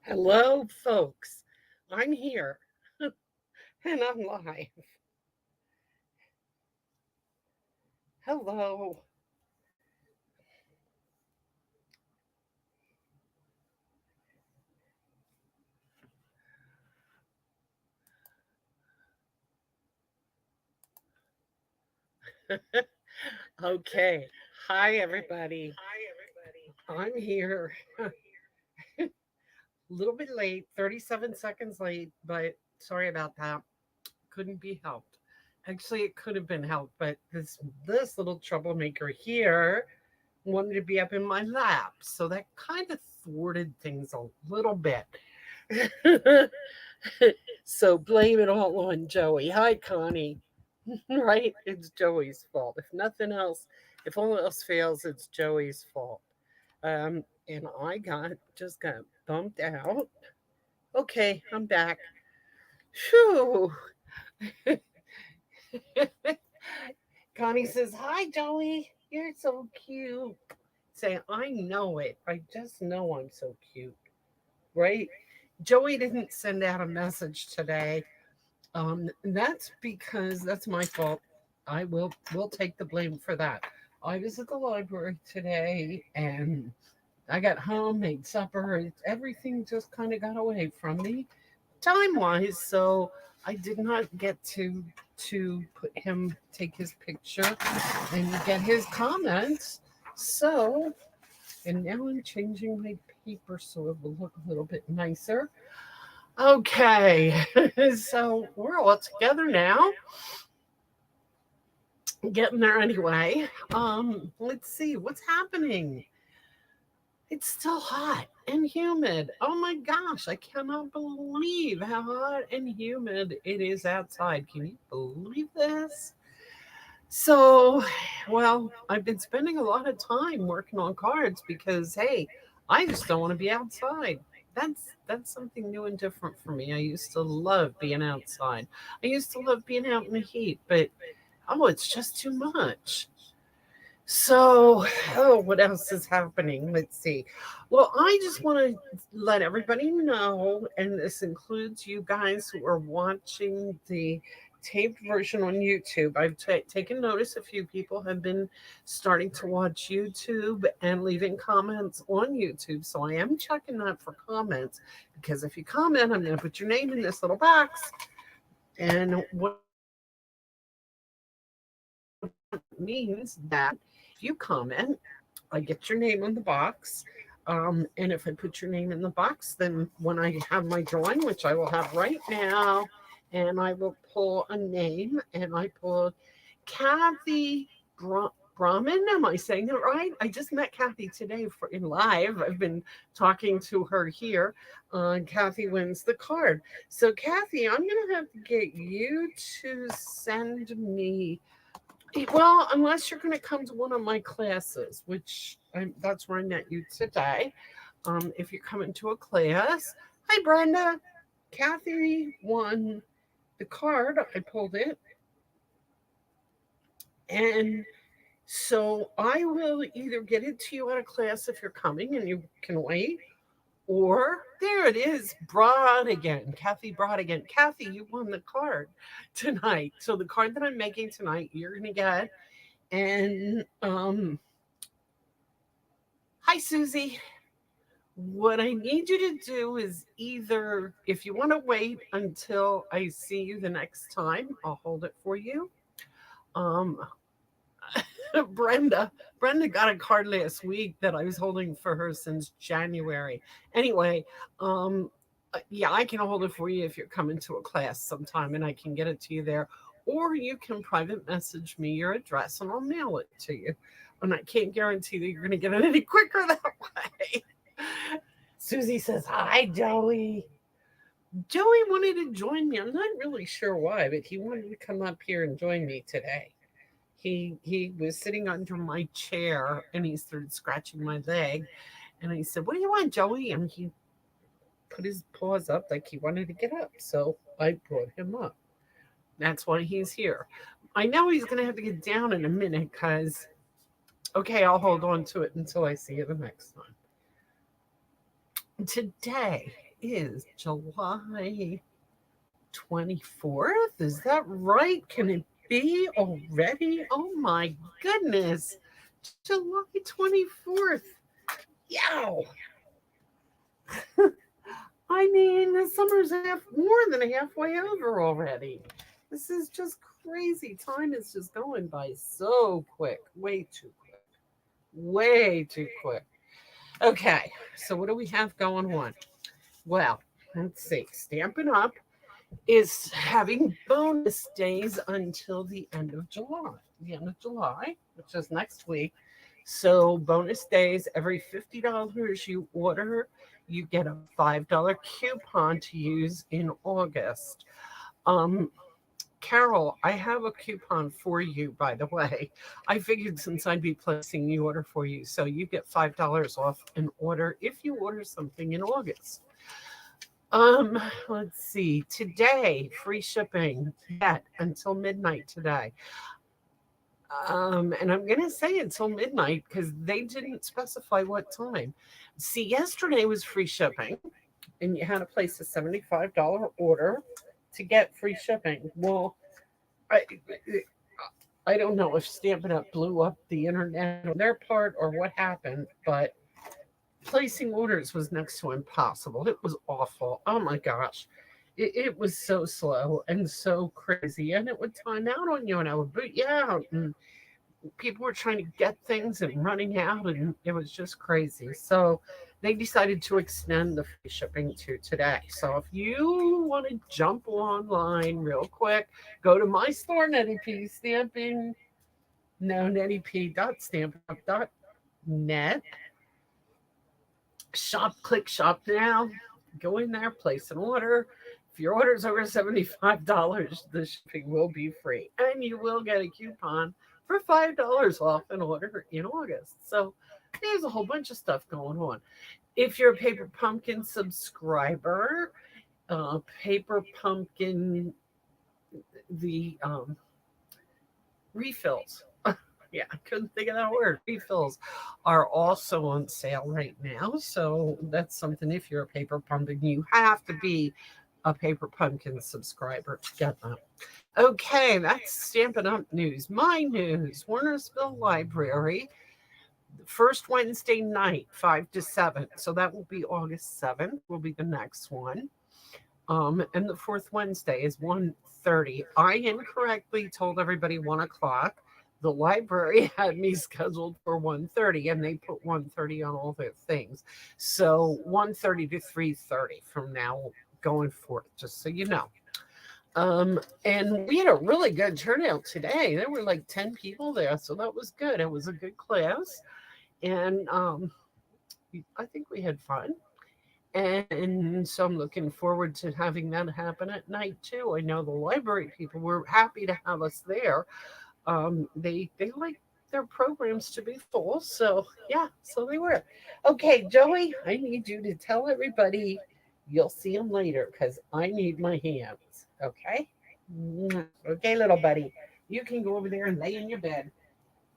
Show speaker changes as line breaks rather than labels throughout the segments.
Hello, folks. I'm here and I'm live. Hello. Okay. Hi, everybody. I'm here. A little bit late, 37 seconds late, but sorry about that. Couldn't be helped. Actually, it could have been helped, but this little troublemaker here wanted to be up in my lap, so that kind of thwarted things a little bit. So blame it all on Joey. Hi, Connie. Right? It's Joey's fault. If nothing else, if all else fails, it's Joey's fault. And I just got bumped out. Okay, I'm back. Phew. Connie says, "Hi, Joey. You're so cute." Say, "I know it. I just know I'm so cute." Right? Joey didn't send out a message today. That's because that's my fault. I will take the blame for that. I was at the library today and I got home, made supper, and everything just kind of got away from me time wise. So I did not get to put him take his picture and get his comments. So and now I'm changing my paper so it will look a little bit nicer. Okay, so we're all together now. Getting there anyway. Let's see what's happening. It's still hot and humid. Oh my gosh, I cannot believe how hot and humid it is outside. Can you believe this? So, well, I've been spending a lot of time working on cards because hey, I just don't want to be outside. That's something new and different for me. I used to love being outside. I used to love being out in the heat, but oh, it's just too much. So, oh, what else is happening? Let's see. Well, I just want to let everybody know, and this includes you guys who are watching the taped version on YouTube. I've taken notice a few people have been starting to watch YouTube and leaving comments on YouTube. So I am checking that for comments because if you comment, I'm going to put your name in this little box. And what that means that if you comment, I get your name on the box. And if I put your name in the box, then when I have my drawing, which I will have right now, and I will pull a name, and I pulled Kathy Brahman. Am I saying it right? I just met Kathy today in live. I've been talking to her here. Kathy wins the card. So, Kathy, I'm going to have to get you to send me. Well, unless you're going to come to one of my classes, that's where I met you today. If you're coming to a class, hi Brenda. Kathy won the card. I pulled it, and so I will either get it to you at a class if you're coming and you can wait, or there it is, Broad again. Kathy Broad again. Kathy, you won the card tonight. So the card that I'm making tonight, you're gonna get. And hi Susie. What I need you to do is either, if you want to wait until I see you the next time, I'll hold it for you. Um, Brenda got a card last week that I was holding for her since January. Anyway, yeah, I can hold it for you if you're coming to a class sometime and I can get it to you there. Or you can private message me your address and I'll mail it to you. And I can't guarantee that you're going to get it any quicker that way. Susie says, "Hi, Joey." Joey wanted to join me. I'm not really sure why, but he wanted to come up here and join me today. He was sitting under my chair and he started scratching my leg. And I said, "What do you want, Joey?" And he put his paws up like he wanted to get up. So I brought him up. That's why he's here. I know he's going to have to get down in a minute because, okay, I'll hold on to it until I see you the next time. Today is July 24th. Is that right? Can it be already? Oh my goodness. July 24th. Yow. I mean, the summer's more than halfway over already. This is just crazy. Time is just going by so quick. Way too quick. Way too quick. Okay, so what do we have going on? Well, let's see. Stampin' Up is having bonus days until the end of July. The end of July, which is next week. So bonus days, every $50 you order, you get a $5 coupon to use in August. Um, Carol, I have a coupon for you, by the way. I figured since I'd be placing the order for you, so you get $5 off an order if you order something in August. Um, let's see. Today, free shipping yet until midnight today. And I'm gonna say until midnight because they didn't specify what time. See, yesterday was free shipping, and you had to place a $75 order to get free shipping. Well, I I don't know if Stampin' Up blew up the internet on their part or what happened, but placing orders was next to impossible. It was awful. Oh my gosh. It was so slow and so crazy, and it would time out on you, and I would boot you out. And people were trying to get things and running out, and it was just crazy. So they decided to extend the free shipping to today. So if you want to jump online real quick, go to my store, Nettie P, stamping, no, nettiep.stampinup.net. Shop, click shop now. Go in there, place an order. If your order is over $75, the shipping will be free. And you will get a coupon for $5 off an order in August. So there's a whole bunch of stuff going on. If you're a Paper Pumpkin subscriber, Paper Pumpkin, the refills. Yeah, I couldn't think of that word. Refills are also on sale right now. So that's something, if you're a Paper Pumpkin, you have to be a Paper Pumpkin subscriber to get them. Okay, that's Stampin' Up news. My news, Warnersville Library, first Wednesday night, 5 to 7. So that will be August 7th, will be the next one. And the fourth Wednesday is 1:30. I incorrectly told everybody 1 o'clock. The library had me scheduled for 1:30, and they put 1:30 on all their things. So 1:30 to 3:30 from now going forth, just so you know. And we had a really good turnout today. There were like 10 people there, so that was good. It was a good class. And I think we had fun. And so I'm looking forward to having that happen at night too. I know the library people were happy to have us there. They like their programs to be full, so yeah, so they were. Okay, Joey, I need you to tell everybody you'll see them later because I need my hands. Okay. Okay, little buddy, you can go over there and lay in your bed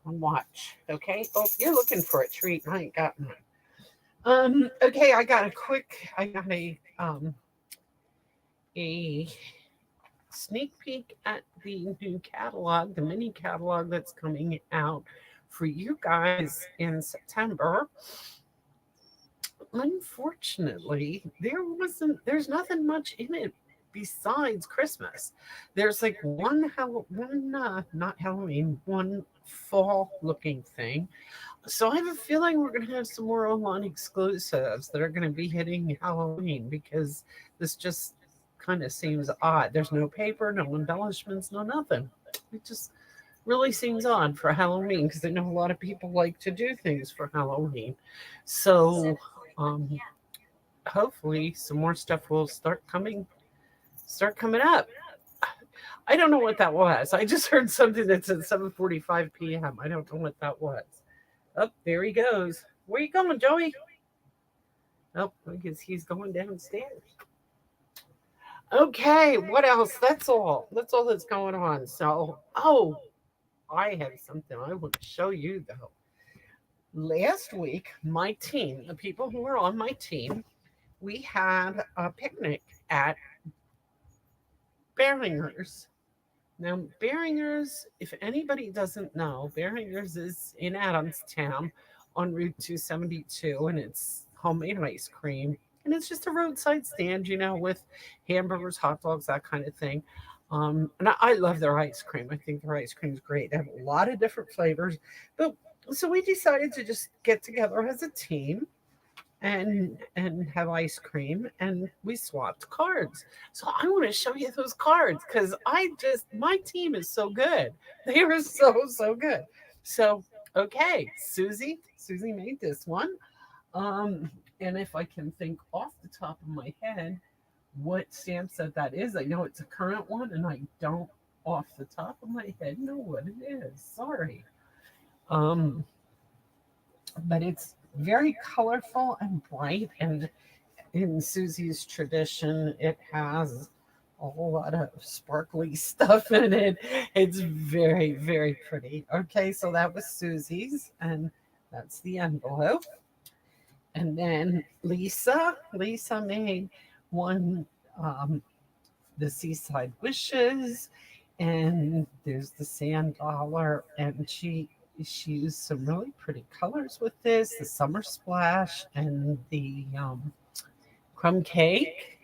and watch. Okay. Oh, you're looking for a treat. I ain't got none. Okay, I got a sneak peek at the new catalog, the mini catalog that's coming out for you guys in September. Unfortunately, there's nothing much in it besides Christmas. There's like not Halloween, one fall looking thing. So I have a feeling we're going to have some more online exclusives that are going to be hitting Halloween because this just kind of seems odd. There's no paper, no embellishments, no nothing. It just really seems odd for Halloween because I know a lot of people like to do things for Halloween. So um, hopefully some more stuff will start coming up. I don't know what that was. I just heard something that said 7:45 p.m. I don't know what that was. Oh, there he goes. Where you going, Joey? Oh, I guess he's going downstairs. Okay, what else? That's all. That's all that's going on. So, oh, I have something I want to show you though. Last week, my team, the people who were on my team, we had a picnic at Behringer's. Now, Behringer's, if anybody doesn't know, Behringer's is in Adamstown on Route 272, and it's homemade ice cream. And it's just a roadside stand, with hamburgers, hot dogs, that kind of thing. And I love their ice cream. I think their ice cream is great. They have a lot of different flavors. But so we decided to just get together as a team and have ice cream, and we swapped cards. So I want to show you those cards because my team is so good. They are so good. So okay, Susie made this one. um and if I can think off the top of my head what stamp set that is, I know it's a current one, and I don't off the top of my head know what it is. Sorry. um but it's very colorful and bright, and in Susie's tradition, it has a whole lot of sparkly stuff in it. It's very pretty. Okay, so that was Susie's, and that's the envelope. And then Lisa made one, um, the Seaside Wishes, and there's the sand dollar, and she used some really pretty colors with this, the summer splash and the crumb cake.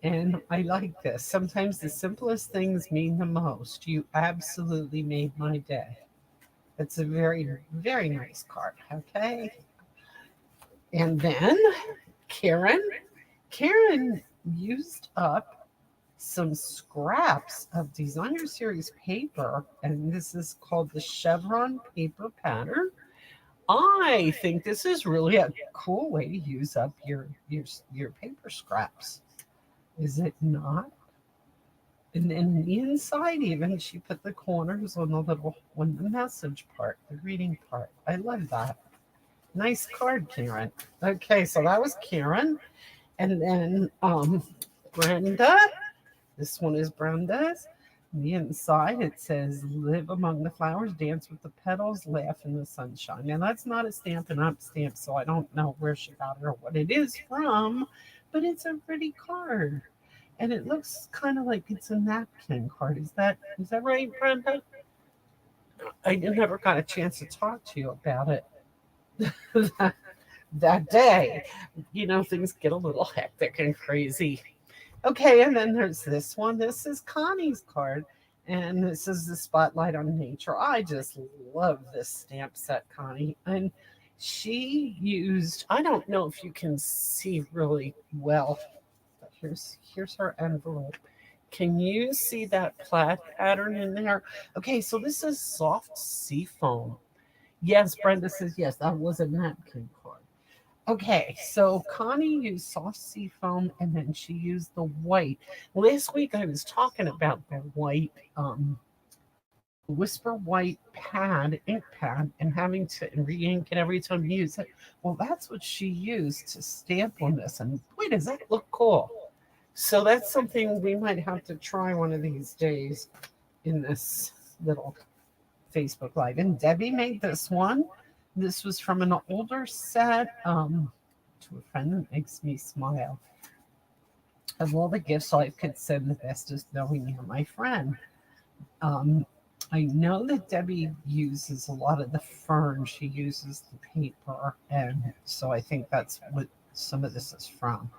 And I like this. Sometimes the simplest things mean the most. You absolutely made my day. It's a very nice card. Okay. And then Karen, Karen used up some scraps of designer series paper, and this is called the chevron paper pattern. I think this is really a cool way to use up your paper scraps. Is it not? And then the inside, even she put the corners on the message part, the reading part. I love that. Nice card, Karen. Okay, so that was Karen, and then Brenda. This one is Brenda's. On the inside, it says, "Live among the flowers, dance with the petals, laugh in the sunshine." Now, that's not a Stampin' Up stamp, so I don't know where she got it or what it is from, but it's a pretty card. And it looks kind of like it's a napkin card. Is that right, Brenda? I never got a chance to talk to you about it that, that day. Things get a little hectic and crazy. Okay, and then there's this one. This is Connie's card, and this is the Spotlight on Nature. I just love this stamp set, Connie. And she used, I don't know if you can see really well, but here's her envelope. Can you see that plaid pattern in there? Okay, so this is soft sea foam. Yes, Brenda says yes, that was a napkin card. Okay, so Connie used soft sea foam, and then she used the white. Last week I was talking about the white, the Whisper white pad, ink pad, and having to re-ink it every time you use it. Well, that's what she used to stamp on this, and boy, does that look cool. So that's something we might have to try one of these days in this little Facebook Live. And Debbie made this one. This was from an older set, to a friend that makes me smile. Of all the gifts I could send, the best is knowing you're my friend. Um, I know that Debbie uses a lot of the fern. She uses the paper, and so I think that's what some of this is from.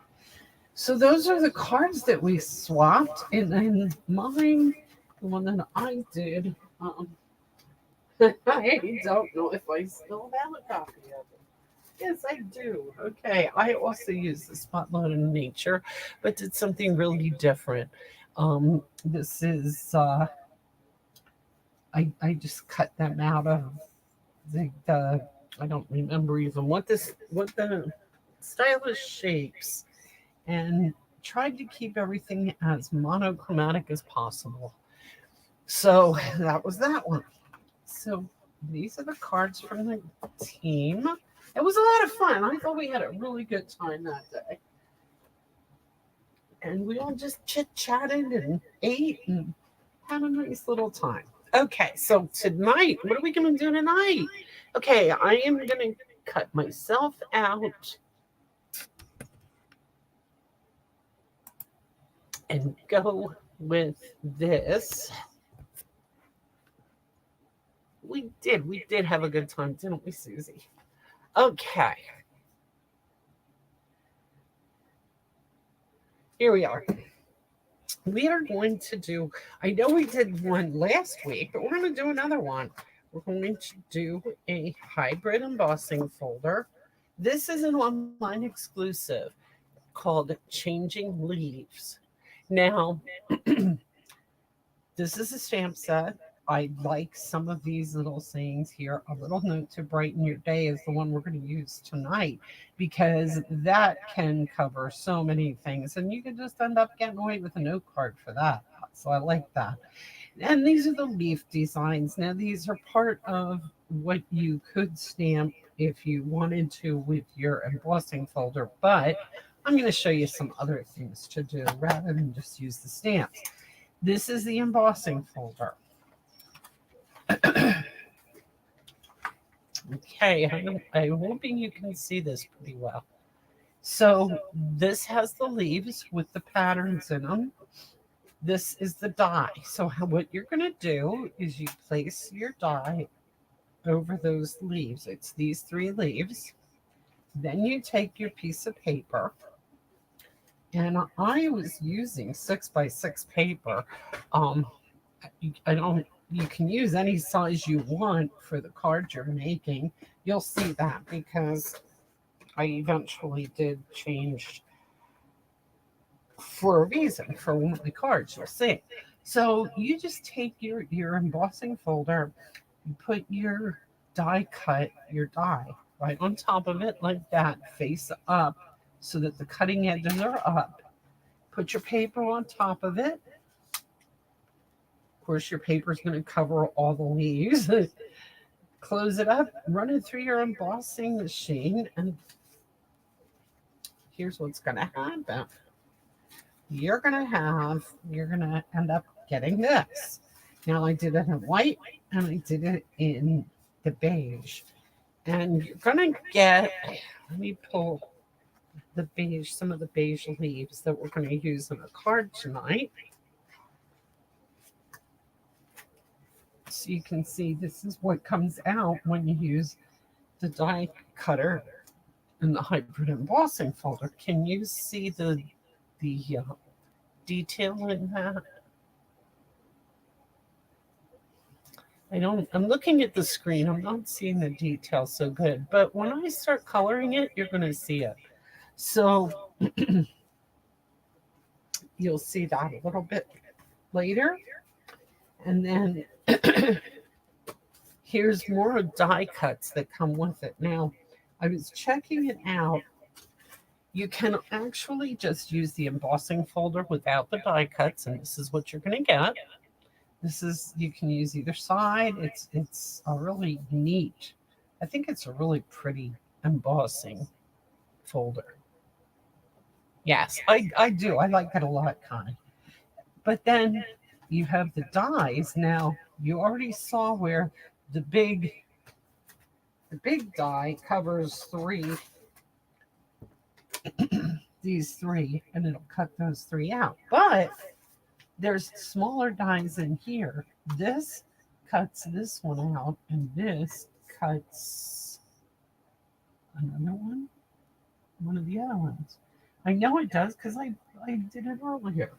So those are the cards that we swapped, and then mine, the one that I did. I don't know if I still have a copy of it. Yes, I do. Okay. I also used the Spotlight in Nature, but did something really different. This is I just cut them out of the I don't remember even what the stylish shapes, and tried to keep everything as monochromatic as possible. So that was that one. So these are the cards from the team. It was a lot of fun. I thought we had a really good time that day. And we all just chit chatted and ate and had a nice little time. Okay, so tonight, what are we going to do tonight? Okay, I am going to cut myself out and go with this. We did have a good time, didn't we, Susie? Okay, here we are. We are going to do, I know we did one last week, but we're going to do another one. We're going to do a hybrid embossing folder. This is an online exclusive called Changing Leaves. Now, this is a stamp set. I like some of these little sayings here. A little note to brighten your day is the one we're going to use tonight because that can cover so many things. And you can just end up getting away with a note card for that. So I like that. And these are the leaf designs. Now, these are part of what you could stamp if you wanted to with your embossing folder. But I'm going to show you some other things to do rather than just use the stamps. This is the embossing folder. Okay, I'm hoping you can see this pretty well. So this has the leaves with the patterns in them. This is the die. So what you're going to do is you place your die over those leaves. It's these 3 leaves. Then you take your piece of paper, and I was using 6x6 paper. I don't. You can use any size you want for the card you're making. You'll see that because I eventually did change for a reason for one of the cards. You'll see. So you just take your embossing folder, you put your die cut, your die right on top of it like that, face up, so that the cutting edges are up. Put your paper on top of it. Of course, your paper is going to cover all the leaves. Close it up, run it through your embossing machine, and here's what's going to happen. You're going to end up getting this. Now, I did it in white, and I did it in the beige. And you're going to get, let me pull the beige, some of the beige leaves that we're going to use on a card tonight. So you can see this is what comes out when you use the die cutter and the hybrid embossing folder. Can you see the detail in that? I'm looking at the screen. I'm not seeing the detail so good. But when I start coloring it, you're going to see it. So you'll see that a little bit later. And then here's more die cuts that come with it. Now, I was checking it out. You can actually just use the embossing folder without the die cuts, and this is what you're going to get. You can use either side. It's a really neat, I think it's a really pretty embossing folder. Yes, I do. I like it a lot, Connie. But then you have the dies. Now, you already saw where the big die covers 3, these 3, and it'll cut those 3 out. But there's smaller dies in here. This cuts this one out, and this cuts another one of the other ones. I know it does because I did it earlier.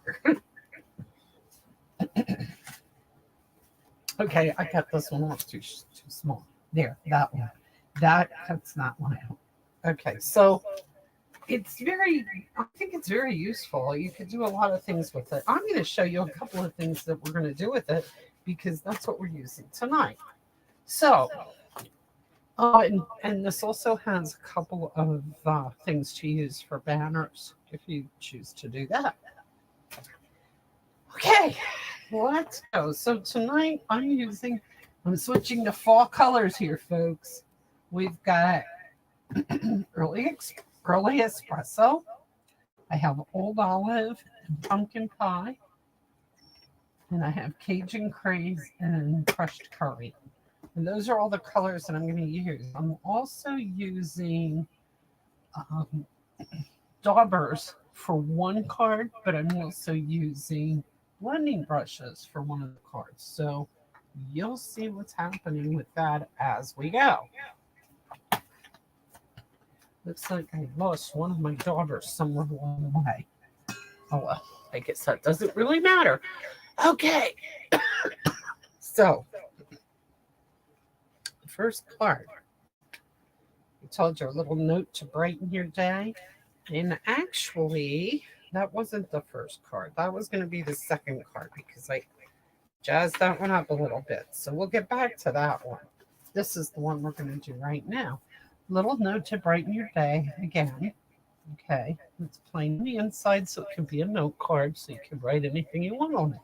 Okay, I cut this one off too small. There, that one. That cuts that one out. Okay, so I think it's very useful. You could do a lot of things with it. I'm going to show you a couple of things that we're going to do with it because that's what we're using tonight. So, and this also has a couple of things to use for banners if you choose to do that. Okay, let's go. So tonight I'm switching to fall colors here, folks. We've got early espresso. I have old olive and pumpkin pie. And I have Cajun craze and crushed curry. And those are all the colors that I'm going to use. I'm also using um, daubers for one card, but I'm also using blending brushes for one of the cards. So you'll see what's happening with that as we go. Looks like I lost one of my daubers somewhere along the way. Oh well, I guess that doesn't really matter. Okay, so the first card. I told you a little note to brighten your day. And actually, that wasn't the first card. That was going to be the second card because I jazzed that one up a little bit. So we'll get back to that one. This is the one we're going to do right now. Little note to brighten your day again. Okay, it's plain on the inside, so it can be a note card, so you can write anything you want on it.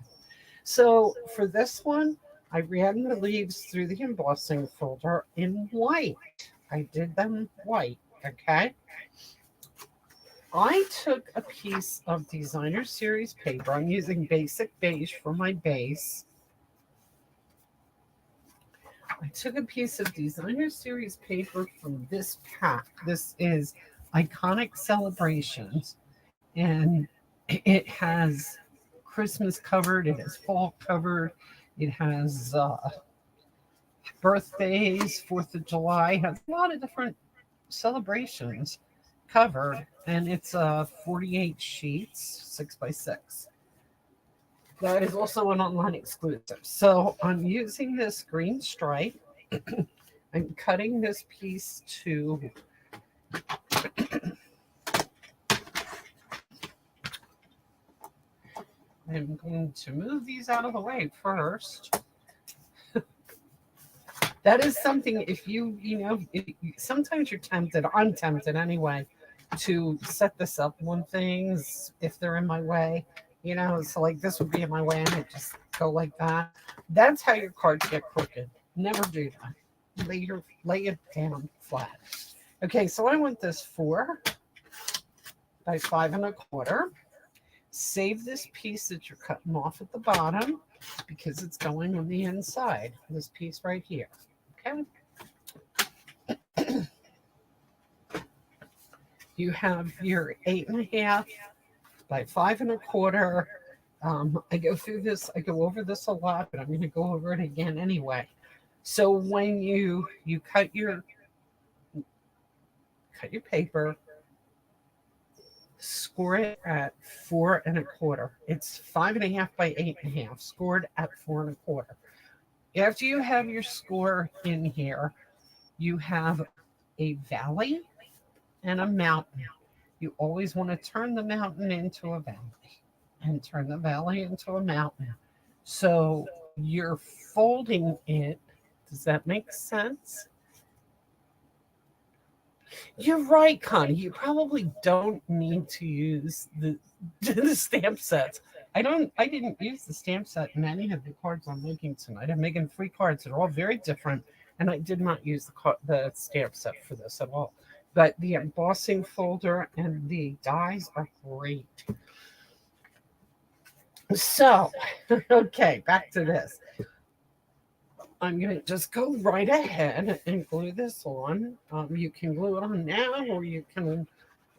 So for this one, I ran the leaves through the embossing folder in white. I did them white, okay? I took a piece of designer series paper. I'm using basic beige for my base. I took a piece of designer series paper from this pack. This is Iconic Celebrations, and it has Christmas covered, it has fall covered, it has birthdays, 4th of July, it has a lot of different celebrations covered, and it's 48 sheets, 6 by 6. That is also an online exclusive. So I'm using this green stripe. I'm cutting this piece to I'm going to move these out of the way first. That is something if sometimes you're tempted, I'm tempted anyway, to set this up on things if they're in my way. So like this would be in my way and I just go like that. That's how your cards get crooked. Never do that. Lay it down flat. Okay, so I want this 4 by 5 1/4. Save this piece that you're cutting off at the bottom because it's going on the inside. This piece right here. Okay. You have your 8.5 by 5 1/4. I go through this, I go over this a lot, but I'm going to go over it again anyway. So when you cut your paper, score it at 4 1/4. It's 5.5 by 8.5, scored at 4 1/4. After you have your score in here, you have a valley and a mountain. You always want to turn the mountain into a valley and turn the valley into a mountain. So you're folding it. Does that make sense? You're right, Connie. You probably don't need to use the stamp sets. I didn't use the stamp set in any of the cards I'm making tonight. I'm making 3 cards that are all very different, and I did not use the stamp set for this at all. But the embossing folder and the dies are great. So, okay, back to this. I'm going to just go right ahead and glue this on. You can glue it on now, or you can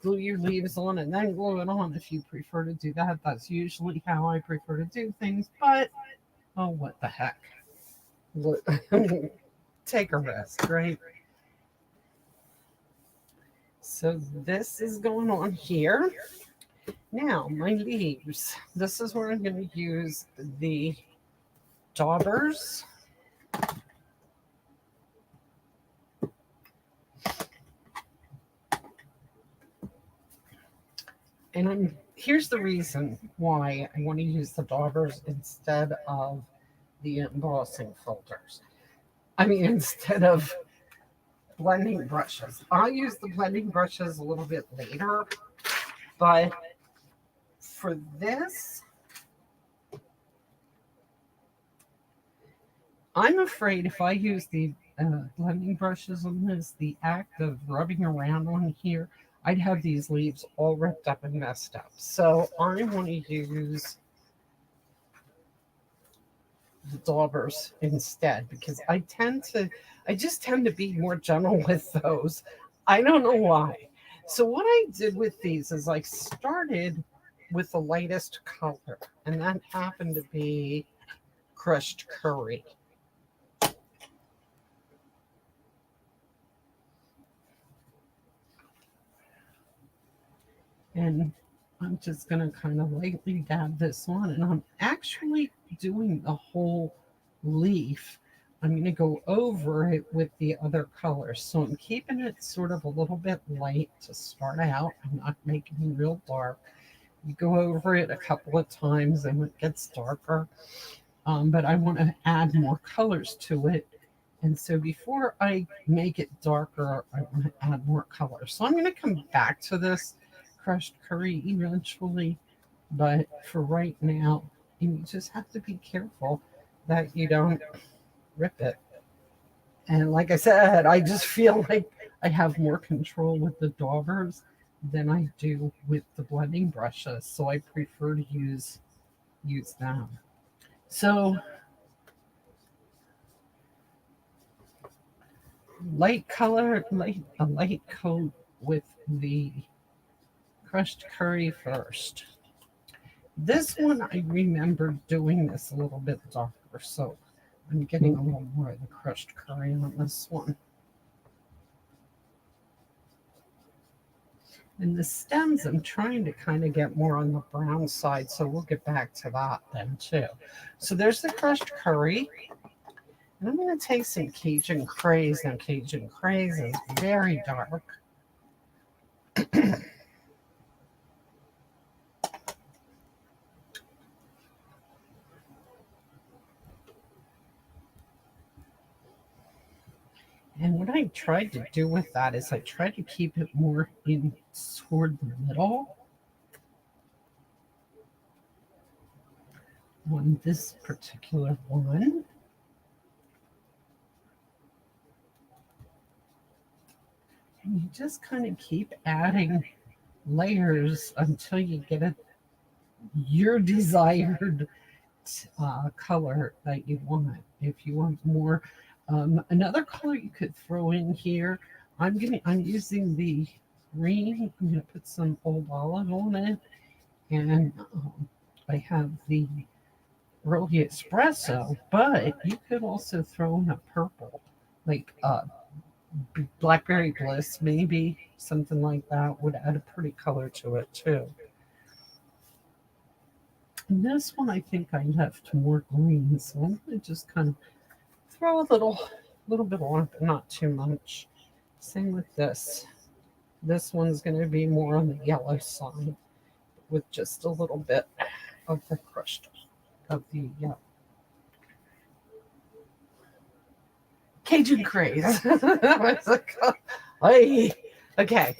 glue your leaves on and then glue it on if you prefer to do that. That's usually how I prefer to do things, but oh, what the heck. Take a risk, right? So this is going on here. Now, my leaves. This is where I'm going to use the daubers. And here's the reason why I want to use the daubers instead of the embossing folders. Instead of blending brushes. I'll use the blending brushes a little bit later, but for this, I'm afraid if I use the blending brushes on this, the act of rubbing around on here, I'd have these leaves all ripped up and messed up. So I want to use the daubers instead, because I just tend to be more gentle with those. I don't know why. So what I did with these is I started with the lightest color, and that happened to be crushed curry. And I'm just going to kind of lightly dab this on, and I'm actually doing the whole leaf. I'm going to go over it with the other colors. So I'm keeping it sort of a little bit light to start out. I'm not making it real dark. You go over it a couple of times and it gets darker. But I want to add more colors to it. And so before I make it darker, I want to add more color. So I'm going to come back to this crushed curry eventually. But for right now, you just have to be careful that you don't rip it. And like I said, I just feel like I have more control with the daubers than I do with the blending brushes. So I prefer to use them. So a light coat with the crushed curry first. This one I remember doing this a little bit darker, so I'm getting a little more of the crushed curry on this one. And the stems, I'm trying to kind of get more on the brown side, so we'll get back to that then too. So there's the crushed curry. And I'm going to take some Cajun Craze. Now, Cajun Craze is very dark. And what I tried to do with that is I tried to keep it more in toward the middle on this particular one. And you just kind of keep adding layers until you get it your desired color that you want. If you want more, another color you could throw in here. I'm using the green. I'm gonna put some old olive on it, and I have the early espresso. But you could also throw in a purple, like blackberry bliss, maybe something like that would add a pretty color to it too. And this one, I think I left more green, so I'm going to just kind of throw a little bit on, but not too much. Same with this. This one's going to be more on the yellow side with just a little bit of the crushed of the Cajun Craze. Okay.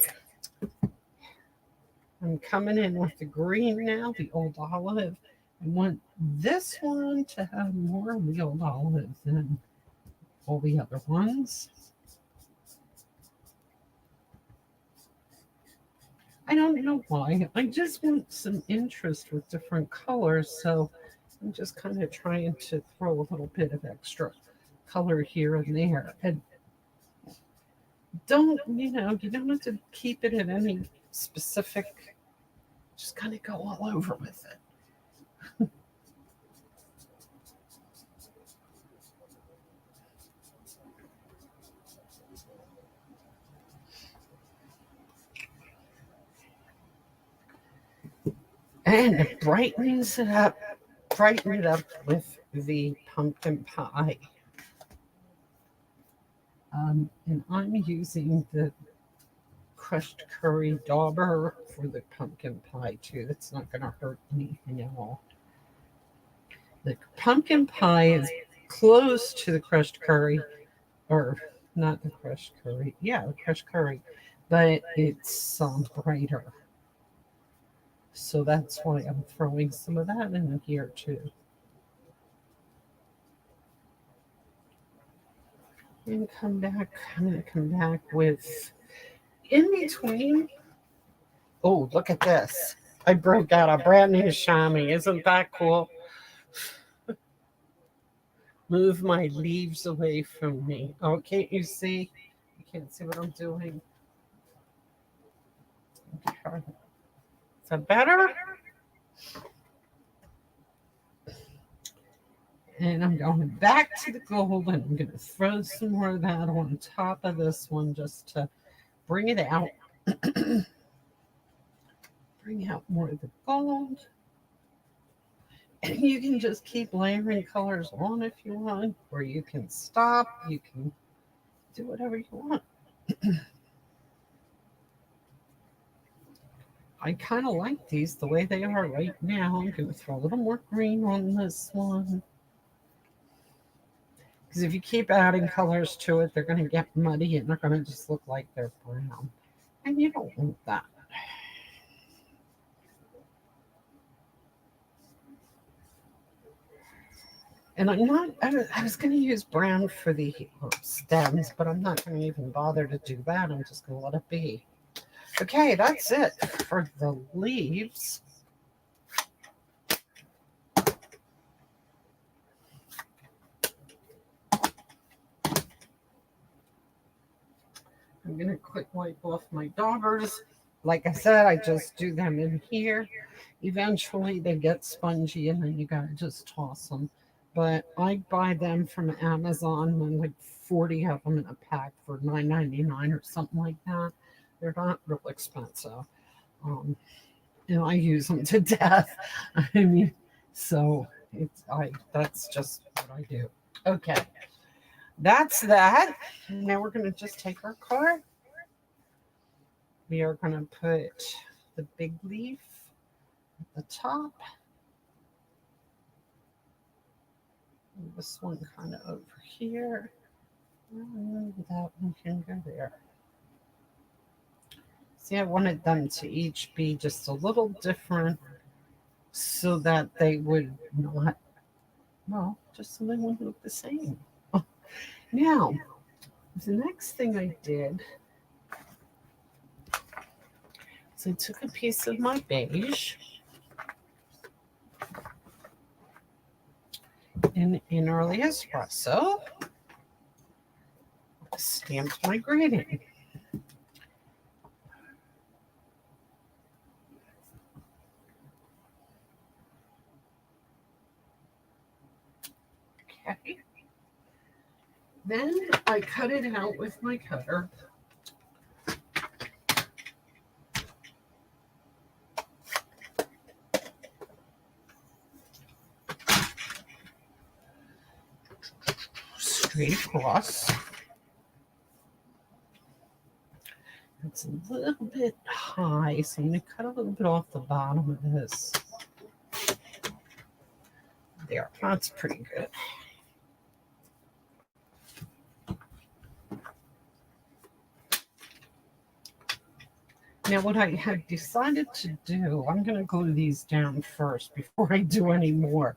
I'm coming in with the green now, the old olive. I want this one to have more of the old olive than all the other ones. I don't know why. I just want some interest with different colors, so I'm just kind of trying to throw a little bit of extra color here and there. And you don't have to keep it at any specific, just kind of go all over with it. And it brighten it up with the pumpkin pie. And I'm using the crushed curry dauber for the pumpkin pie too. That's not going to hurt anything at all. The pumpkin pie is close to the crushed curry, or not the crushed curry. Yeah, the crushed curry, but it's brighter. So that's why I'm throwing some of that in here too. And I'm going to come back with in between. Oh, look at this. I broke out a brand new chamois. Isn't that cool? move my leaves away from me. Oh, can't you see? You can't see what I'm doing. Okay. Is that better? And I'm going back to the gold, and I'm going to throw some more of that on top of this one just to bring it out. Bring out more of the gold. And you can just keep layering colors on if you want, or you can stop. You can do whatever you want. I kind of like these the way they are right now. I'm going to throw a little more green on this one. Because if you keep adding colors to it, they're going to get muddy and they're going to just look like they're brown. And you don't want that. And I was going to use brown for the stems, but I'm not going to even bother to do that. I'm just going to let it be. Okay, that's it for the leaves. I'm going to quick wipe off my daubers. Like I said, I just do them in here. Eventually they get spongy and then you got to just toss them. But I buy them from Amazon, and like 40 of them in a pack for $9.99 or something like that. They're not real expensive. And I use them to death. I mean, so that's just what I do. Okay. That's that. Now we're going to just take our card. We are going to put the big leaf at the top. This one kind of over here. And that one can go there. See, I wanted them to each be just a little different so that they would not, well, just so they wouldn't look the same. Now, the next thing I did is I took a piece of my beige in early espresso, stamped my grading. Okay. Then I cut it out with my cutter. Straight across. It's a little bit high, so I'm going to cut a little bit off the bottom of this. There, that's pretty good. Now, what I had decided to do, I'm going to glue these down first before I do any more.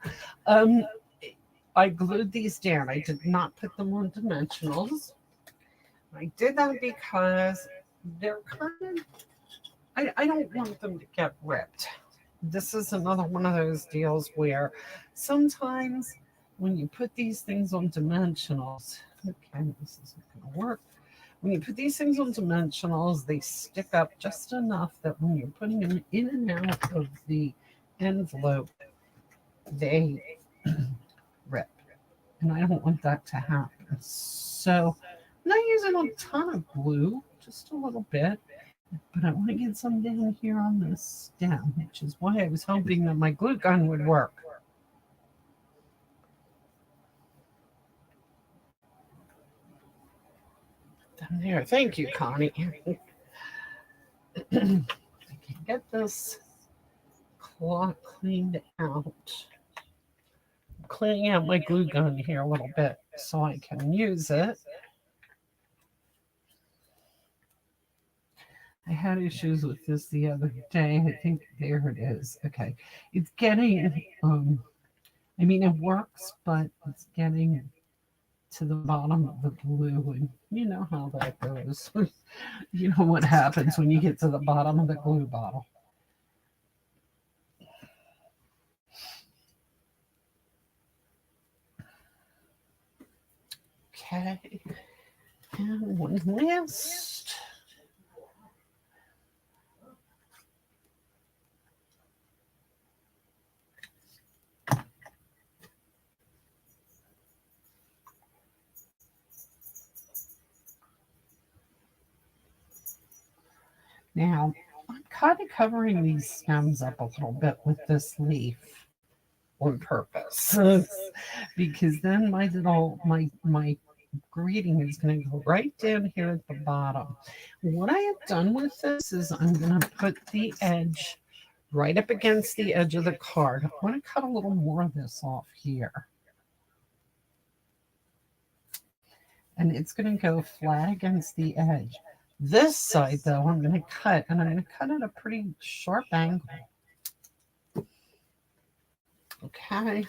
I glued these down. I did not put them on dimensionals. I did that because they're kind of, I don't want them to get ripped. This is another one of those deals where sometimes when you put these things on dimensionals, okay, this isn't going to work. When you put these things on dimensionals, they stick up just enough that when you're putting them in and out of the envelope, they rip. And I don't want that to happen. So I'm not using a ton of glue, just a little bit. But I want to get some down here on the stem, which is why I was hoping that my glue gun would work. Down there. Thank you, Connie. I can get this cloth cleaned out. I'm cleaning out my glue gun here a little bit so I can use it. I had issues with this the other day. I think there it is. Okay. It's getting, I mean, it works, but it's getting to the bottom of the glue. And you know how that goes. You know what happens when you get to the bottom of the glue bottle. Okay. And one last. Now, I'm kind of covering these stems up a little bit with this leaf on purpose because then my greeting is going to go right down here at the bottom. What I have done with this is I'm going to put the edge right up against the edge of the card. I'm going to cut a little more of this off here. And it's going to go flat against the edge. This side, though, I'm going to cut, and I'm going to cut at a pretty sharp angle. Okay,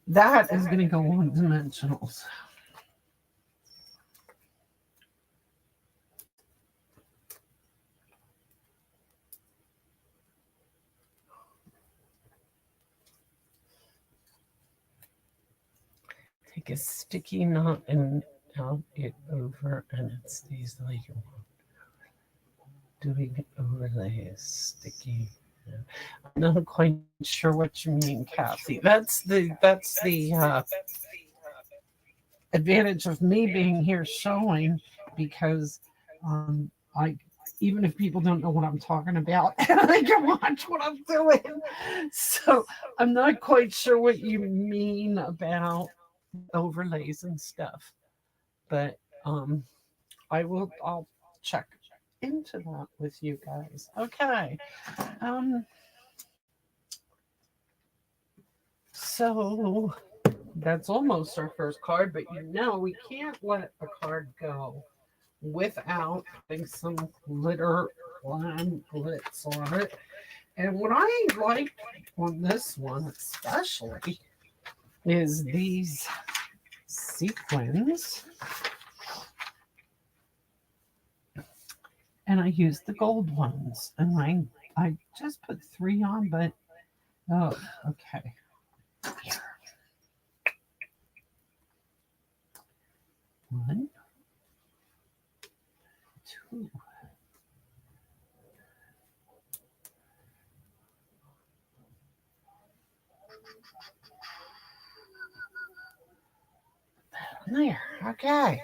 that is going to go on dimensionals. Take a sticky knot and out it over, and it stays like you want. Doing it overlay is sticky. I'm not quite sure what you mean, Kathy. That's the advantage of me being here showing because I even if people don't know what I'm talking about, they can watch what I'm doing. So I'm not quite sure what you mean about overlays and stuff, but I'll check into that with you guys. Okay. Um, so that's almost our first card, but you know we can't let a card go without putting some glitter lime glitz on it. And what I like on this one especially is these sequins. And I used the gold ones. And I just put 3 on, but oh, okay. Here. 1, 2. There. Okay.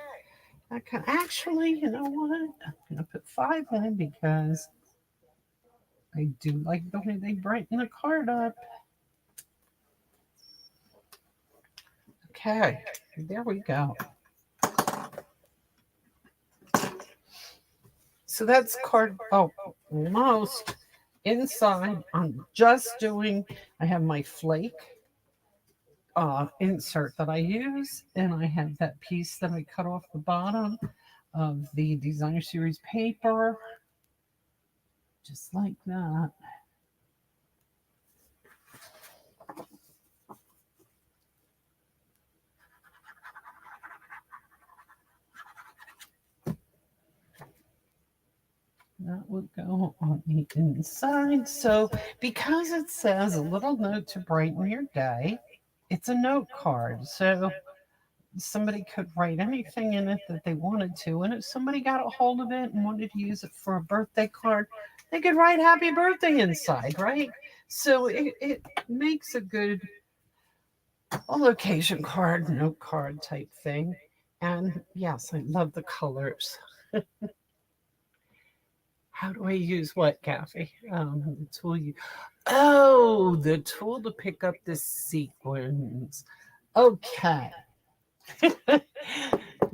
I can actually, you know what? I'm gonna put 5 in because I do like the way they brighten the card up. Okay, there we go. So that's card, oh, almost inside. I'm just doing, I have my flake insert that I use, and I have that piece that I cut off the bottom of the designer series paper, just like that. That would go on the inside. So, because it says a little note to brighten your day, it's a note card. So, somebody could write anything in it that they wanted to. And if somebody got a hold of it and wanted to use it for a birthday card, they could write happy birthday inside, right? So, it makes a good location card, note card type thing. And yes, I love the colors. How do I use what, Kathy? The tool you. Oh, the tool to pick up the sequins. Okay.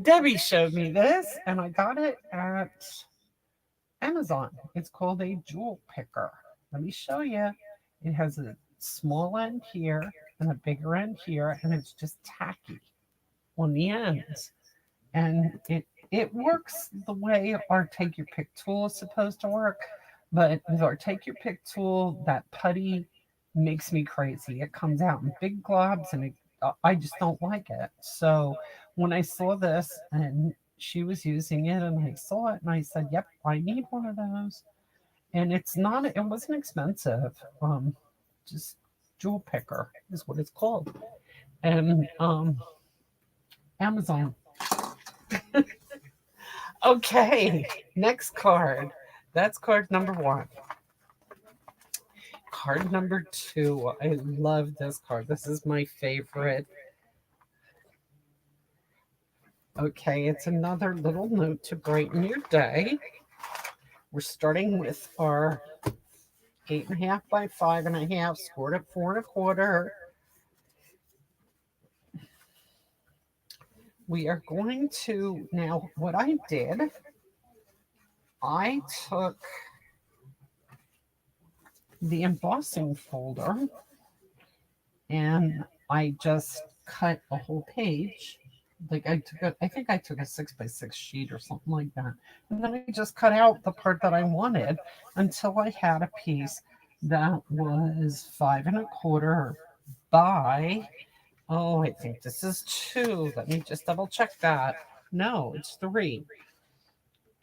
Debbie showed me this, and I got it at Amazon. It's called a jewel picker. Let me show you. It has a small end here and a bigger end here, and it's just tacky on the ends. And it works the way our take your pick tool is supposed to work, but with our take your pick tool, that putty makes me crazy. It comes out in big globs, and I just don't like it. So when I saw this and she was using it, and I saw it, and I said, "Yep, I need one of those." And it wasn't expensive. Just jewel picker is what it's called, and Amazon. Okay, next card. That's card number one. Card number two. I love this card. This is my favorite. Okay, it's another little note to brighten your day. We're starting with our 8.5 by 5.5, scored at 4.25. We are going to, now what I did, I took the embossing folder and I just cut a whole page. Like I think I took a 6 by 6 sheet or something like that. And then I just cut out the part that I wanted until I had a piece that was 5.25 by, oh, I think this is 2. Let me just double check that. No, it's 3.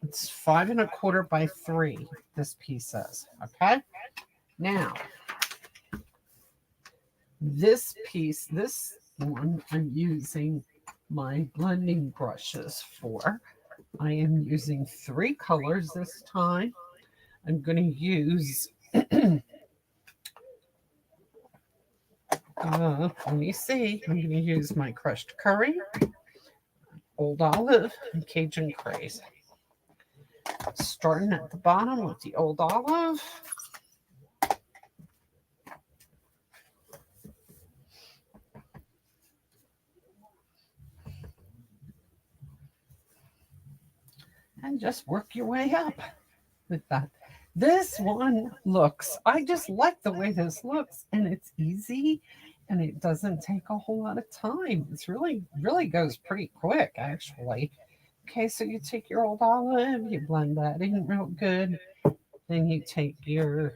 It's 5.25 by 3, this piece is. Okay. Now, this piece, this one, I'm using my blending brushes for. I am using 3 colors this time. I'm going to use, let me see, I'm going to use my crushed curry, old olive, and Cajun craze. Starting at the bottom with the old olive. And just work your way up with that. This one looks, I just like the way this looks, and it's easy and it doesn't take a whole lot of time. It's really goes pretty quick, actually. Okay, so you take your old olive, you blend that in real good. Then you take your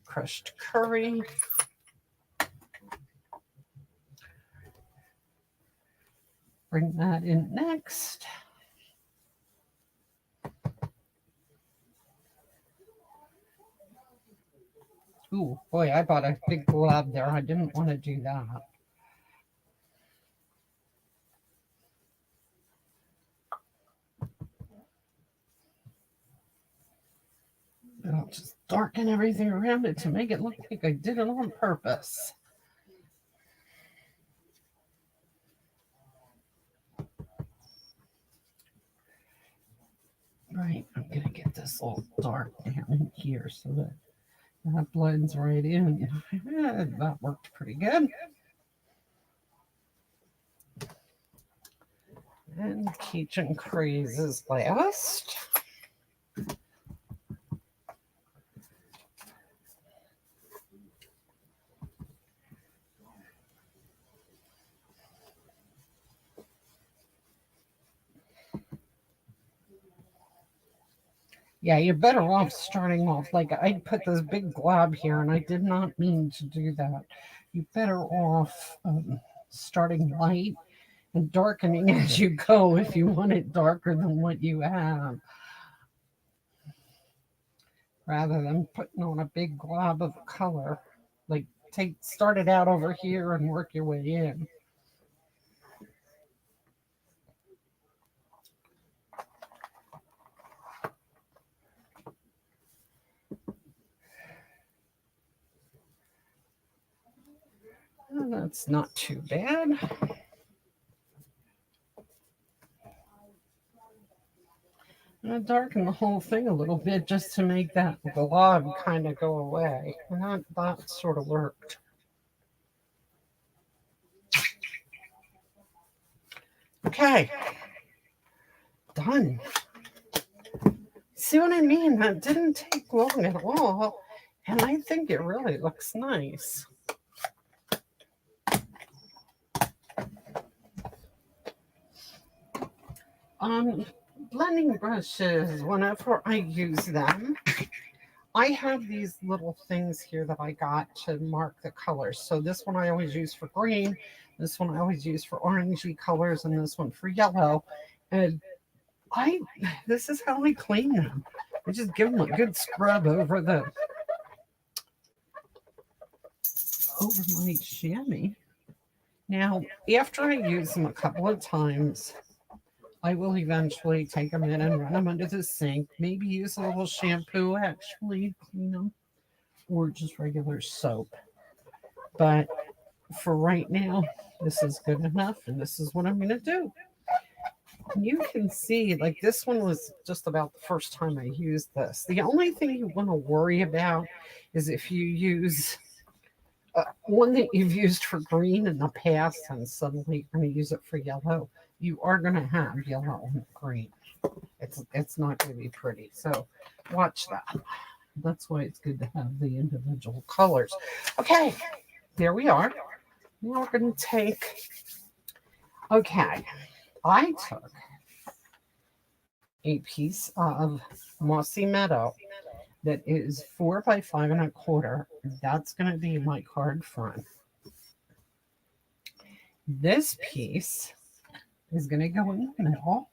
crushed curry. Bring that in next. Ooh, boy, I bought a big glob there. I didn't want to do that. I'll just darken everything around it to make it look like I did it on purpose. Right, I'm going to get this all dark down in here so that that blends right in. That worked pretty good. And Cajun craze is last. Yeah, you're better off starting off, like I put this big glob here and I did not mean to do that. You're better off starting light and darkening as you go if you want it darker than what you have, rather than putting on a big glob of color. Like start it out over here and work your way in. That's not too bad. I'm going to darken the whole thing a little bit just to make that glob kind of go away. And that sort of worked. Okay. Done. See what I mean? That didn't take long at all. And I think it really looks nice. Blending brushes, whenever I use them, I have these little things here that I got to mark the colors. So this one I always use for green, this one I always use for orangey colors, and this one for yellow. And this is how I clean them. I just give them a good scrub over my chamois. Now, after I use them a couple of times, I will eventually take them in and run them under the sink. Maybe use a little shampoo actually to clean them, or just regular soap. But for right now, this is good enough, and this is what I'm going to do. You can see, like, this one was just about the first time I used this. The only thing you want to worry about is if you use one that you've used for green in the past and suddenly you're going to use it for yellow, you are going to have yellow and green. It's not going to be pretty. So watch that. That's why it's good to have the individual colors. Okay, there we are. Now we're going to take, okay, I took a piece of mossy meadow that is 4 by 5 1/4. That's going to be my card front. This piece is going to go in the middle.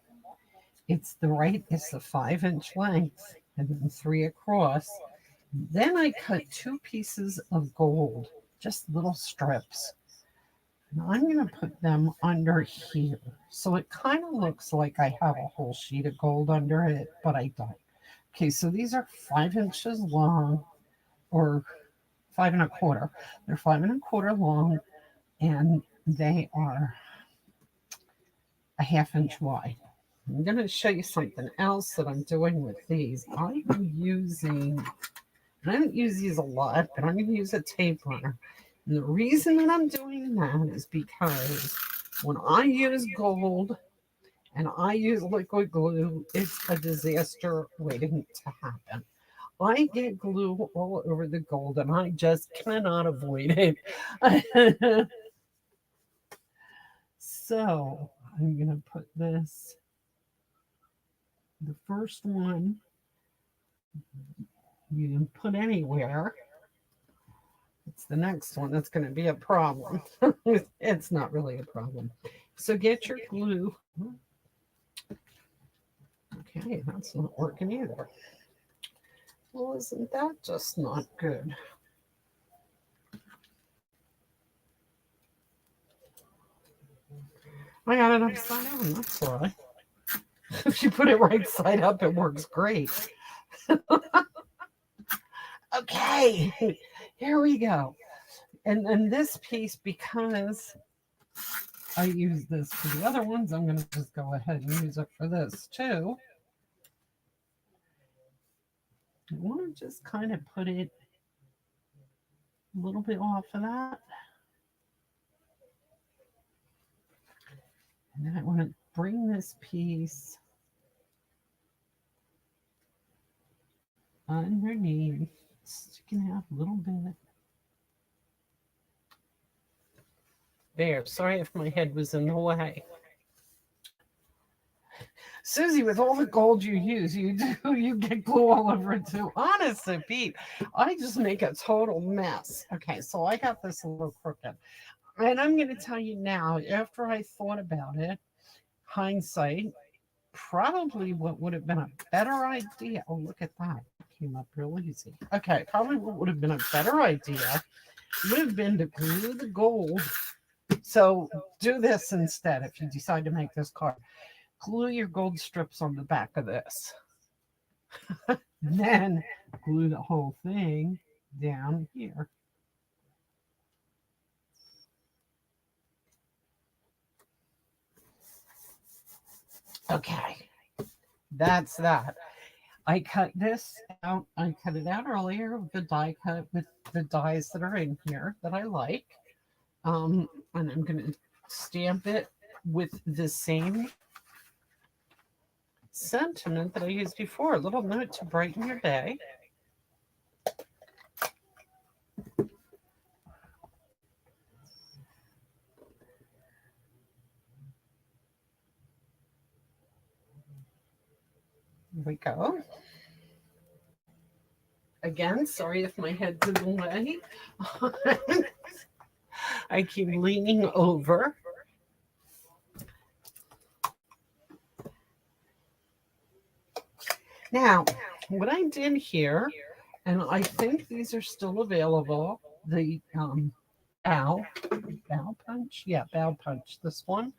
It's the 5 inch length and then 3 across. Then I cut 2 pieces of gold, just little strips. And I'm going to put them under here. So it kind of looks like I have a whole sheet of gold under it, but I don't. Okay, so these are 5 inches long, or 5 1/4. They're 5 1/4 long, and they are a 1/2 inch wide. I'm going to show you something else that I'm doing with these. I'm using, and I don't use these a lot, but I'm going to use a tape runner. And the reason that I'm doing that is because when I use gold and I use liquid glue, it's a disaster waiting to happen. I get glue all over the gold and I just cannot avoid it. So I'm going to put this, the first one you can put anywhere. It's the next one that's going to be a problem. It's not really a problem. So get your glue. Okay, that's not working either. Well, isn't that just not good? I got it upside down, that's why. If you put it right side up, it works great. Okay, here we go. And then this piece, because I use this for the other ones, I'm going to just go ahead and use it for this too. I want to just kind of put it a little bit off of that. And then I want to bring this piece underneath, sticking out a little bit. There, sorry if my head was in the way. Susie, with all the gold you use, you get glue all over it too. Honestly, Pete, I just make a total mess. Okay, so I got this a little crooked. And I'm going to tell you now, after I thought about it, hindsight, probably what would have been a better idea. Oh, look at that. It came up real easy. Okay, probably what would have been a better idea would have been to glue the gold. So do this instead if you decide to make this card. Glue your gold strips on the back of this. Then glue the whole thing down here. Okay, that's that. I cut this out. I cut it out earlier with the die cut with the dies that are in here that I like. And I'm going to stamp it with the same sentiment that I used before. A little note to brighten your day. Here we go. Again, sorry if my head's in the way. I keep leaning over. Now, what I did here, and I think these are still available, the bow, bow punch. Yeah, bow punch. This one.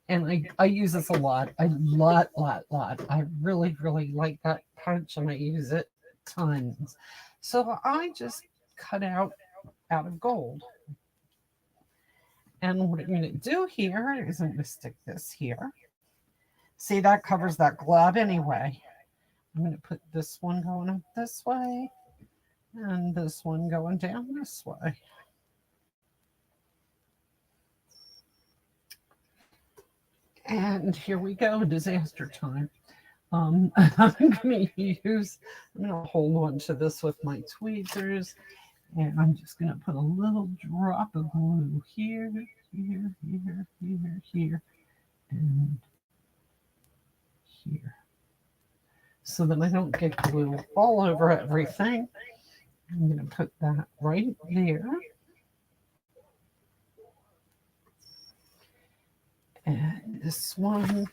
And I use this a lot. Lot. I really, really like that punch and I use it tons. So I just cut out of gold. And what I'm going to do here is I'm going to stick this here. See, that covers that glove anyway. I'm going to put this one going up this way and this one going down this way. And here we go, disaster time. I'm going to hold on to this with my tweezers, and I'm just going to put a little drop of glue here, here, and here. So that I don't get glue all over everything. I'm going to put that right there. And this one,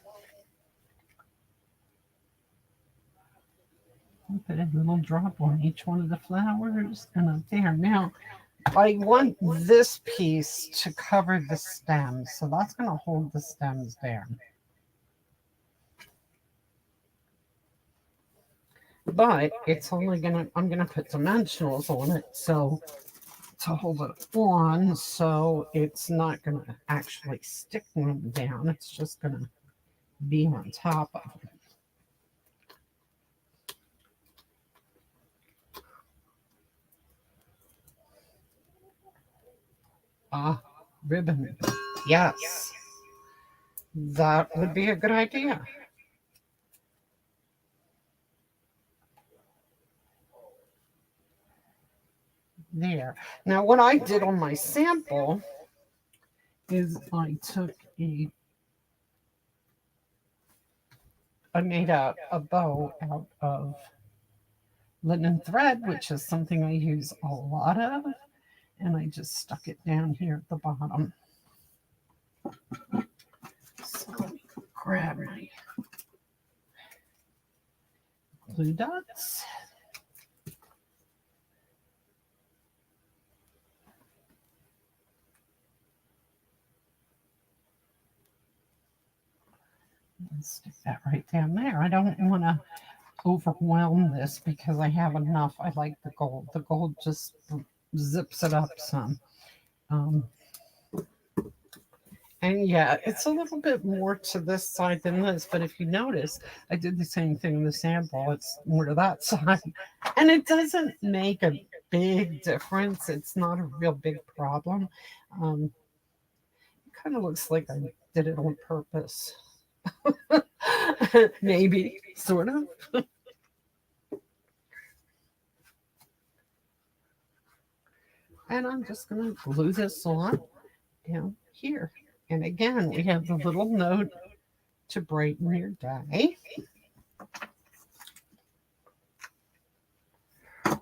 I'll put a little drop on each one of the flowers and up there. Now, I want this piece to cover the stems, so that's going to hold the stems down. But it's only I'm gonna put dimensionals on it, so to hold it on, so it's not gonna actually stick them down. It's just gonna be on top of it. Ribbon. Yes, that would be a good idea. There. Now, what I did on my sample is I made a bow out of linen thread, which is something I use a lot of, and I just stuck it down here at the bottom. So let me grab my glue dots. And stick that right down there. I don't want to overwhelm this because I have enough. I like the gold. The gold just zips it up some. And yeah, it's a little bit more to this side than this, but if you notice, I did the same thing in the sample. It's more to that side. And it doesn't make a big difference. It's not a real big problem. It kind of looks like I did it on purpose. Maybe, sort of. And I'm just going to glue this on down here. And again, we have the little note to brighten your day.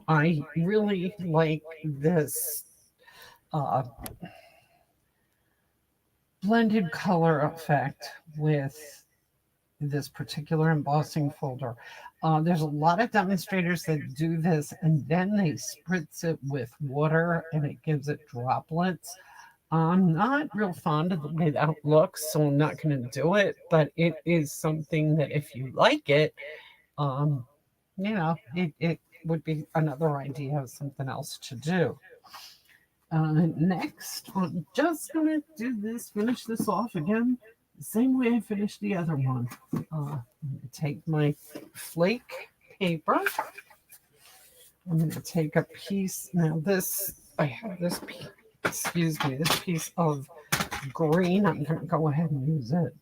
I really like this blended color effect with this particular embossing folder. There's a lot of demonstrators that do this and then they spritz it with water and it gives it droplets. I'm not real fond of the way that looks, so I'm not going to do it, but it is something that if you like it, it would be another idea of something else to do. Next, I'm just going to do this, finish this off again, the same way I finished the other one. I'm going to take my flake paper. I'm going to take a piece. Now I have this piece. Excuse me, this piece of green, I'm going to go ahead and use it.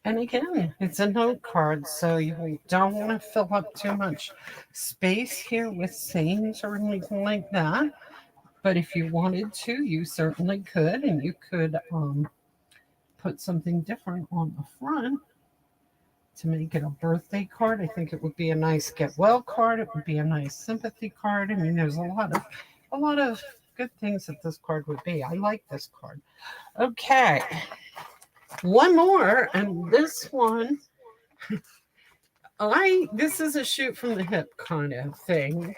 And again, it's a note card, so you don't want to fill up too much space here with sayings or anything like that. But if you wanted to, you certainly could, and you could put something different on the front to make it a birthday card. I think it would be a nice get well card. It would be a nice sympathy card. I mean, there's a lot of good things that this card would be. I like this card. Okay, one more, and this one, this is a shoot from the hip kind of thing.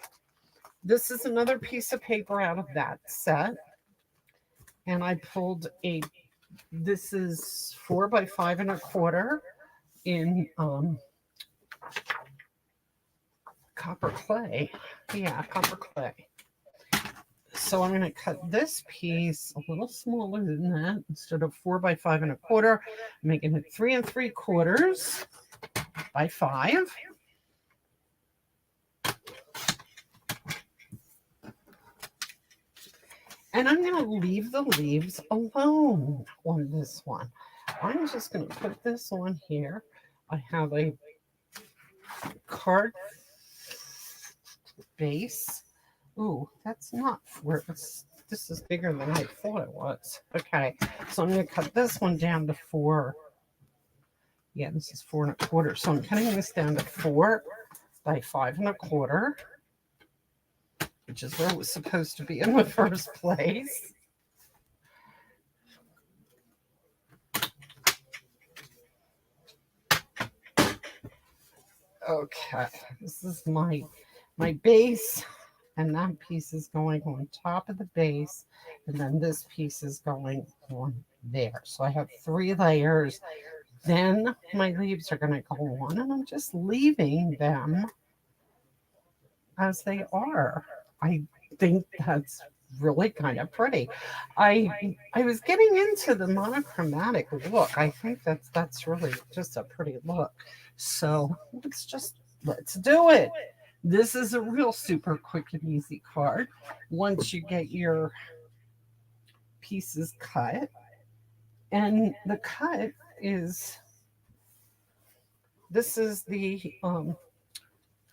This is another piece of paper out of that set, and I pulled a. This is 4 by 5 1/4 in copper clay. Yeah, copper clay. So I'm going to cut this piece a little smaller than that. Instead of 4 by 5 1/4, I'm making it 3 3/4 by 5. And I'm going to leave the leaves alone on this one. I'm just going to put this on here. I have a card base. Ooh, that's not where it's. This is bigger than I thought it was. Okay, so I'm going to cut this one down to 4. Yeah, this is 4 1/4. So I'm cutting this down to 4 by 5 1/4, which is where it was supposed to be in the first place. Okay, this is my base, and that piece is going on top of the base, and then this piece is going on there. So I have 3 layers. Then my leaves are going to go on, and I'm just leaving them as they are. I think that's really kind of pretty. I was getting into the monochromatic look. I think that's really just a pretty look. So let's do it. This is a real super quick and easy card. Once you get your pieces cut, and the cut is this is the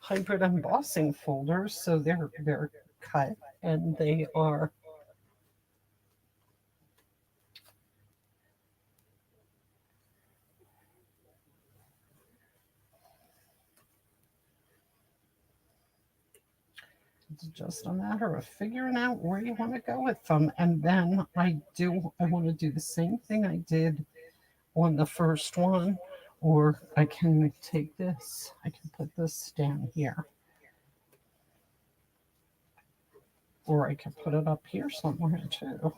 hybrid embossing folders, so they're cut and they are it's just a matter of figuring out where you want to go with them. And then I want to do the same thing I did on the first one, or I can take this, I can put this down here, or I can put it up here somewhere too.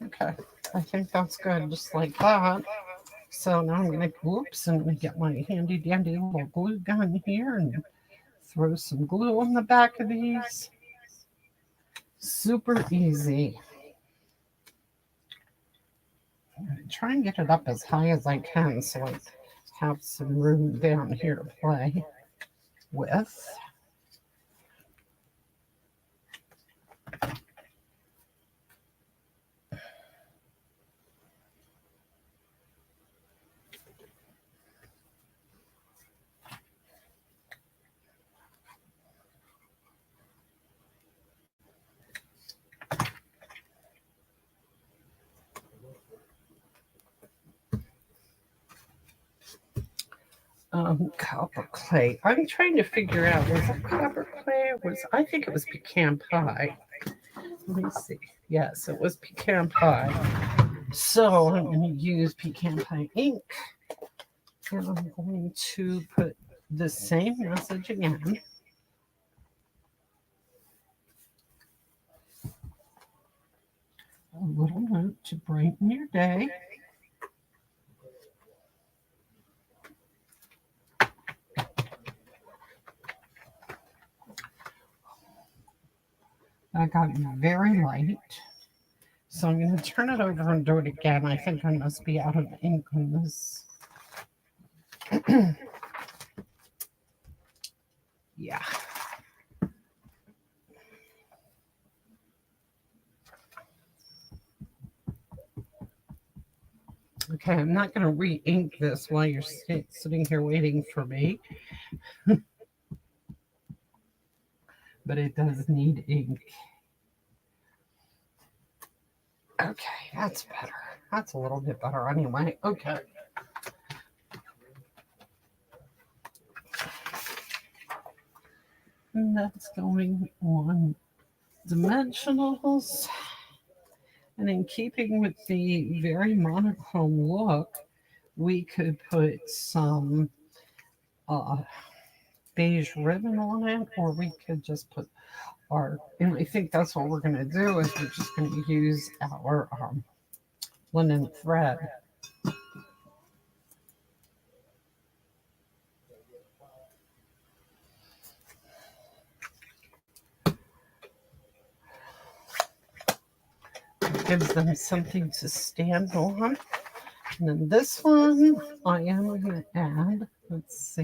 Okay, I think that's good, just like that. So now I'm gonna, whoops, I'm gonna get my handy dandy little glue gun here and throw some glue on the back of these. Super easy. Try and get it up as high as I can so I have some room down here to play with. Copper clay. I'm trying to figure out, was it copper clay? I think it was pecan pie. Let me see. Yes, it was pecan pie. So I'm going to use pecan pie ink, and I'm going to put the same message again. A little note to brighten your day. I got very light. So I'm going to turn it over and do it again. I think I must be out of ink on this. Yeah. Okay, I'm not going to re-ink this while you're sitting here waiting for me. but it does need ink. Okay, that's better. That's a little bit better anyway. Okay. And that's going on dimensionals. And in keeping with the very monochrome look, we could put some uh, beige ribbon on it, or we could just put our, and I think that's what we're going to do is we're just going to use our linen thread. It gives them something to stand on. And then this one, I am going to add, let's see,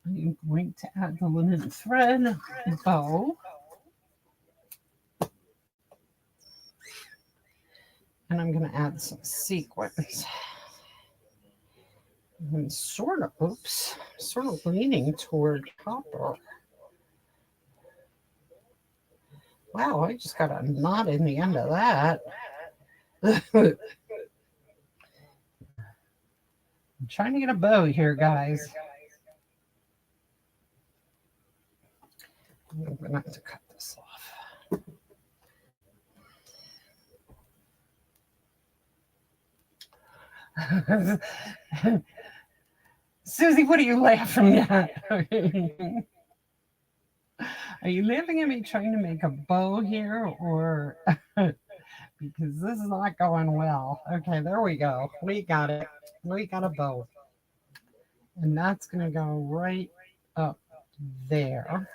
I'm going to add the linen thread bow. And I'm going to add some sequins. And sort of leaning toward copper. Wow, I just got a knot in the end of that. I'm trying to get a bow here, guys. I'm going to have to cut this off. Susie, what are you laughing at? Are you laughing at me trying to make a bow here, or because this is not going well? Okay, there we go. We got it. We got a bow. And that's going to go right up there.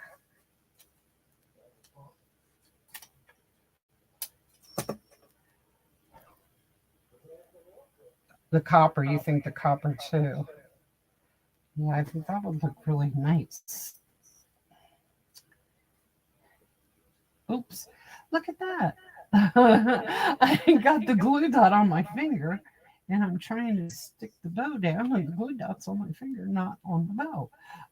The copper, you think the copper too? Yeah, I think that would look really nice. Oops, look at that. I got the glue dot on my finger and I'm trying to stick the bow down and the glue dot's on my finger, not on the bow.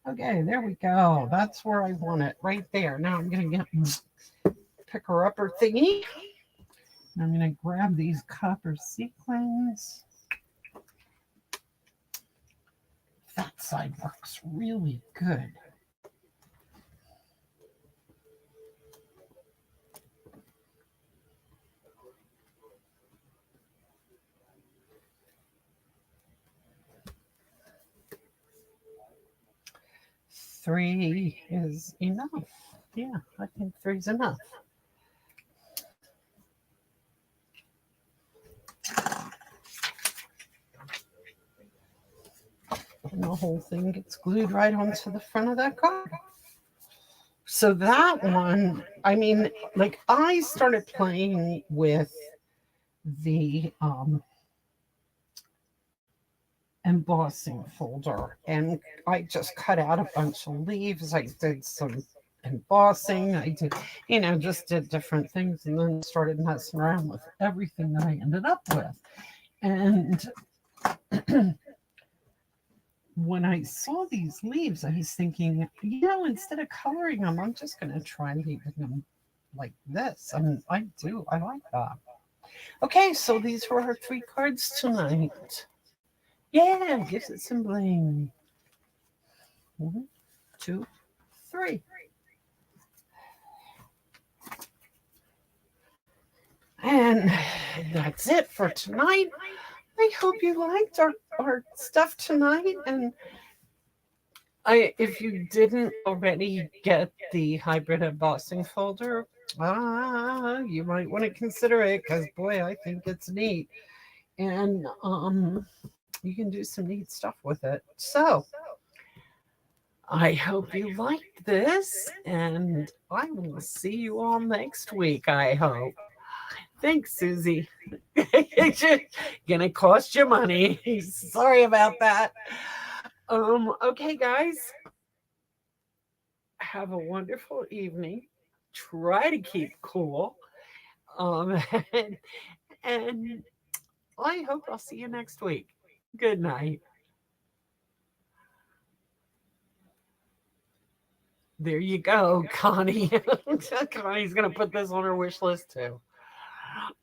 Okay, there we go. That's where I want it, right there. Now I'm going to get my picker-upper thingy. And I'm going to grab these copper sequins. That side works really good. Three is enough. Yeah, I think three's enough. And the whole thing gets glued right onto the front of that card. So that one, I mean, like I started playing with the embossing folder and I just cut out a bunch of leaves. I did some embossing. I did, just did different things and then started messing around with everything that I ended up with. And when I saw these leaves, I was thinking, instead of coloring them, I'm just going to try leaving them like this. And I like that. Okay, so these were our 3 cards tonight. Yeah, gives it some bling. 1, 2, 3. And that's it for tonight. I hope you liked our stuff tonight. And if you didn't already get the hybrid embossing folder, you might want to consider it because boy, I think it's neat. And you can do some neat stuff with it. So I hope you liked this, and I will see you all next week, I hope. Thanks, Susie. It's gonna cost you money. Sorry about that. Okay, guys. Have a wonderful evening. Try to keep cool. And, and I hope I'll see you next week. Good night. There you go, Connie. Connie's going to put this on her wish list too.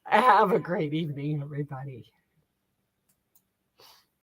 Have a great evening, everybody.